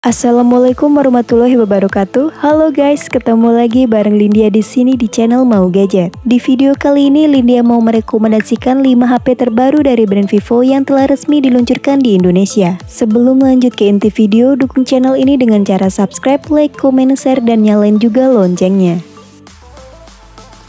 Assalamualaikum warahmatullahi wabarakatuh. Halo guys, ketemu lagi bareng Lindia di sini di channel Mau Gadget. Di video kali ini Lindia mau merekomendasikan 5 HP terbaru dari brand Vivo yang telah resmi diluncurkan di Indonesia. Sebelum lanjut ke inti video, dukung channel ini dengan cara subscribe, like, komen, share, dan nyalain juga loncengnya.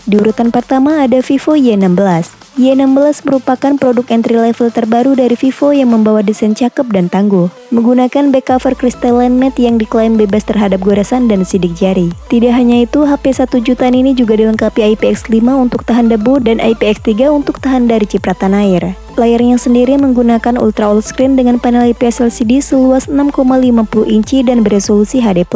Di urutan pertama ada Vivo Y16. Y16 merupakan produk entry level terbaru dari Vivo yang membawa desain cakep dan tangguh. Menggunakan back cover crystalline matte yang diklaim bebas terhadap goresan dan sidik jari. Tidak hanya itu, HP 1 jutaan ini juga dilengkapi IPX5 untuk tahan debu dan IPX3 untuk tahan dari cipratan air. Layarnya sendiri menggunakan Ultra All Screen dengan panel IPS LCD seluas 6,50 inci dan beresolusi HD+.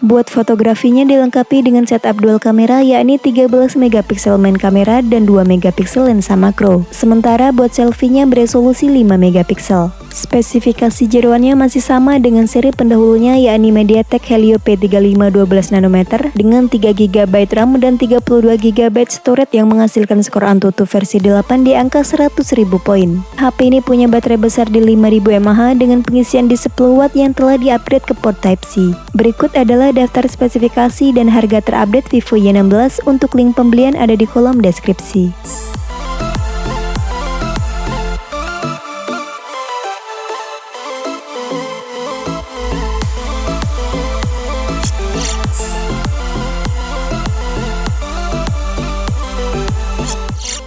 Buat fotografinya dilengkapi dengan setup dual kamera yakni 13 megapiksel main kamera dan 2 megapiksel lensa makro. Sementara buat selfie-nya beresolusi 5 megapiksel. Spesifikasi jeroannya masih sama dengan seri pendahulunya yakni MediaTek Helio P35 12nm dengan 3GB RAM dan 32GB storage yang menghasilkan skor Antutu versi 8 di angka 100.000 poin. HP ini punya baterai besar di 5000 mAh dengan pengisian di 10W yang telah diupgrade ke port Type-C. Berikut adalah daftar spesifikasi dan harga terupdate Vivo Y16. Untuk link pembelian ada di kolom deskripsi.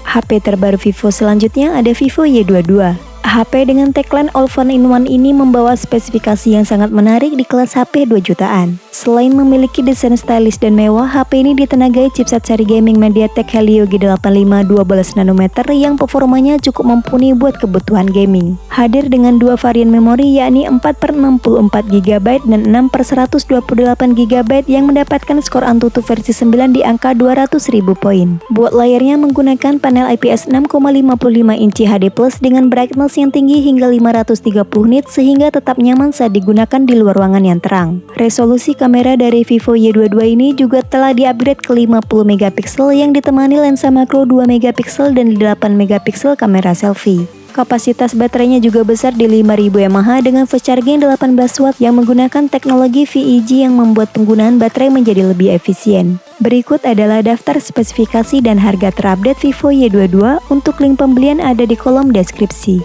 HP terbaru Vivo selanjutnya ada Vivo Y22. HP dengan tagline All Phone in One ini membawa spesifikasi yang sangat menarik di kelas HP 2 jutaan. Selain memiliki desain stylish dan mewah, HP ini ditenagai chipset seri gaming MediaTek Helio G85 12nm yang performanya cukup mumpuni buat kebutuhan gaming. Hadir dengan dua varian memori yakni 4/64GB dan 6/128GB yang mendapatkan skor Antutu versi 9 di angka 200.000 poin. Buat layarnya menggunakan panel IPS 6,55 inci HD+ dengan brightness yang tinggi hingga 530 nit sehingga tetap nyaman saat digunakan di luar ruangan yang terang. Resolusi kamera dari Vivo Y22 ini juga telah di-upgrade ke 50 megapiksel yang ditemani lensa makro 2 megapiksel dan 8 megapiksel kamera selfie. Kapasitas baterainya juga besar di 5000 mAh dengan fast charging 18W yang menggunakan teknologi VEG yang membuat penggunaan baterai menjadi lebih efisien. Berikut adalah daftar spesifikasi dan harga terupdate Vivo Y22. Untuk link pembelian ada di kolom deskripsi.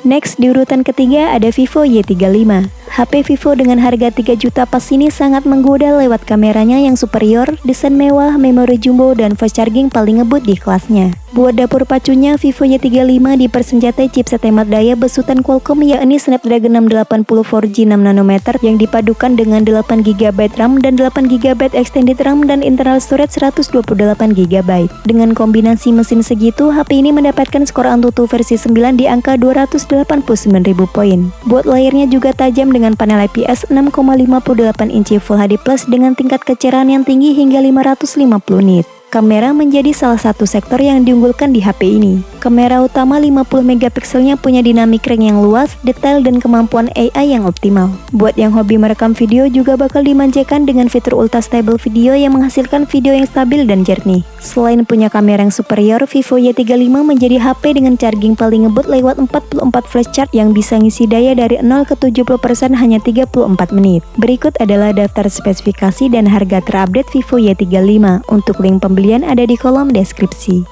Next, di urutan ketiga ada Vivo Y35. HP Vivo dengan harga 3 juta pas ini sangat menggoda lewat kameranya yang superior, desain mewah, memori jumbo, dan fast charging paling ngebut di kelasnya. Buat dapur pacunya, Vivo Y35 dipersenjatai chipset hemat daya besutan Qualcomm yakni Snapdragon 680 4G 6nm yang dipadukan dengan 8GB RAM dan 8GB extended RAM dan internal storage 128GB. Dengan kombinasi mesin segitu, HP ini mendapatkan skor Antutu versi 9 di angka 289.000 poin. Buat layarnya juga tajam dengan panel IPS 6,58 inci Full HD+ dengan tingkat kecerahan yang tinggi hingga 550 nit. Kamera menjadi salah satu sektor yang diunggulkan di HP ini. Kamera utama 50 megapikselnya punya dynamic range yang luas, detail, dan kemampuan AI yang optimal. Buat yang hobi merekam video juga bakal dimanjakan dengan fitur Ultra Stable Video yang menghasilkan video yang stabil dan jernih. Selain punya kamera yang superior, Vivo Y35 menjadi HP dengan charging paling ngebut lewat 44 flash charge yang bisa ngisi daya dari 0 ke 70% hanya 34 menit. Berikut adalah daftar spesifikasi dan harga terupdate Vivo Y35. Untuk link pembelian ada di kolom deskripsi.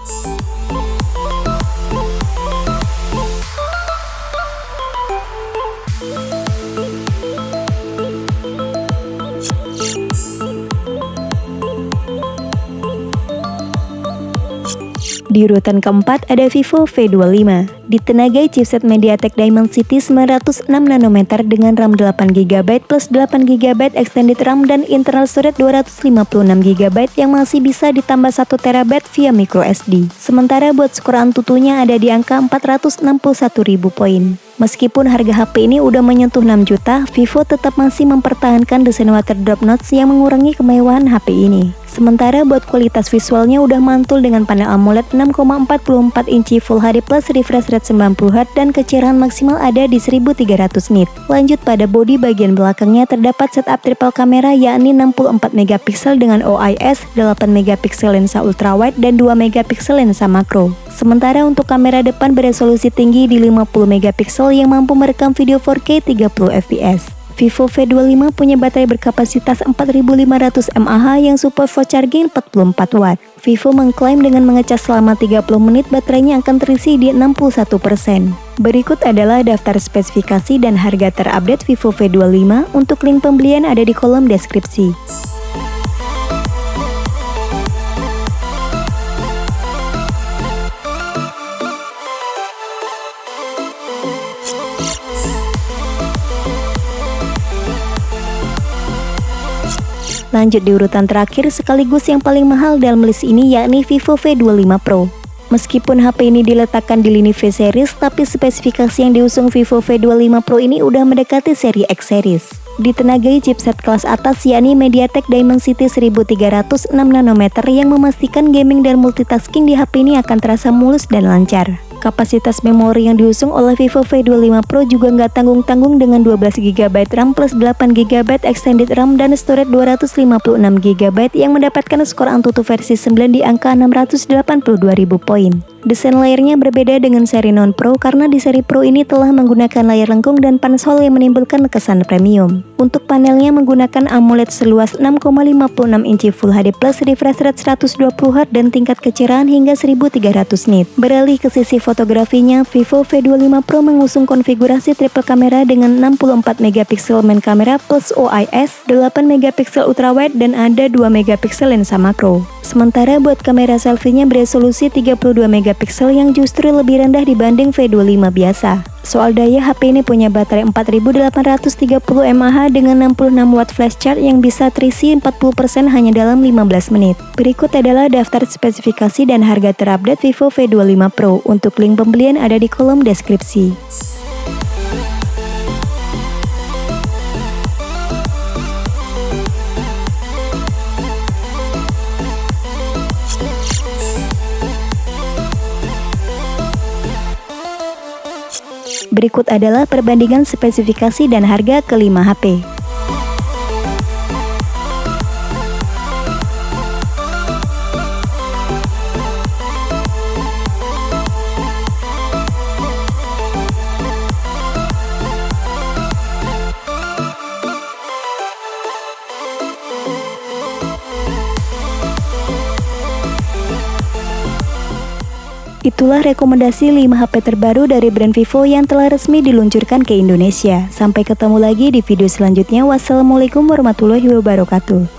Di urutan keempat ada Vivo V25. Ditenagai chipset MediaTek Dimensity 906nm dengan RAM 8GB plus 8GB extended RAM dan internal storage 256GB yang masih bisa ditambah 1TB via microSD. Sementara buat skor Antutunya ada di angka 461.000 poin. Meskipun harga HP ini udah menyentuh 6 juta, Vivo tetap masih mempertahankan desain waterdrop notch yang mengurangi kemewahan HP ini. Sementara buat kualitas visualnya udah mantul dengan panel AMOLED 6,44 inci Full HD Plus refresh rate 90Hz dan kecerahan maksimal ada di 1300 nit. Lanjut pada bodi bagian belakangnya terdapat setup triple kamera yakni 64 megapiksel dengan OIS, 8 megapiksel lensa ultrawide dan 2 megapiksel lensa makro. Sementara untuk kamera depan beresolusi tinggi di 50 megapiksel yang mampu merekam video 4K 30 fps. Vivo V25 punya baterai berkapasitas 4500 mAh yang support fast charging 44 Watt. Vivo mengklaim dengan mengecas selama 30 menit baterainya akan terisi di 61%. Berikut adalah daftar spesifikasi dan harga terupdate Vivo V25. Untuk link pembelian ada di kolom deskripsi. Lanjut di urutan terakhir sekaligus yang paling mahal dalam list ini yakni Vivo V25 Pro. Meskipun HP ini diletakkan di lini V series, tapi spesifikasi yang diusung Vivo V25 Pro ini udah mendekati seri X series. Ditenagai chipset kelas atas yakni MediaTek Dimensity 1306 nanometer yang memastikan gaming dan multitasking di HP ini akan terasa mulus dan lancar. Kapasitas memori yang diusung oleh Vivo V25 Pro juga nggak tanggung-tanggung dengan 12GB RAM plus 8GB extended RAM dan storage 256GB yang mendapatkan skor Antutu versi 9 di angka 682.000 poin. Desain layarnya berbeda dengan seri non-Pro karena di seri Pro ini telah menggunakan layar lengkung dan pansol yang menimbulkan kesan premium. Untuk panelnya menggunakan AMOLED seluas 6,56 inci Full HD Plus refresh rate 120Hz dan tingkat kecerahan hingga 1300 nit. Beralih ke sisi fotografinya, Vivo V25 Pro mengusung konfigurasi triple kamera dengan 64 megapiksel main kamera plus OIS, 8 megapiksel ultrawide dan ada 2 megapiksel lensa makro. Sementara buat kamera selfie-nya beresolusi 32 megapiksel yang justru lebih rendah dibanding V25 biasa. Soal daya, HP ini punya baterai 4830 mAh dengan 66 watt flash charge yang bisa terisi 40% hanya dalam 15 menit. Berikut adalah daftar spesifikasi dan harga terupdate Vivo V25 Pro. Untuk link pembelian ada di kolom deskripsi. Berikut adalah perbandingan spesifikasi dan harga kelima HP. Itulah rekomendasi 5 HP terbaru dari brand Vivo yang telah resmi diluncurkan ke Indonesia. Sampai ketemu lagi di video selanjutnya. Wassalamualaikum warahmatullahi wabarakatuh.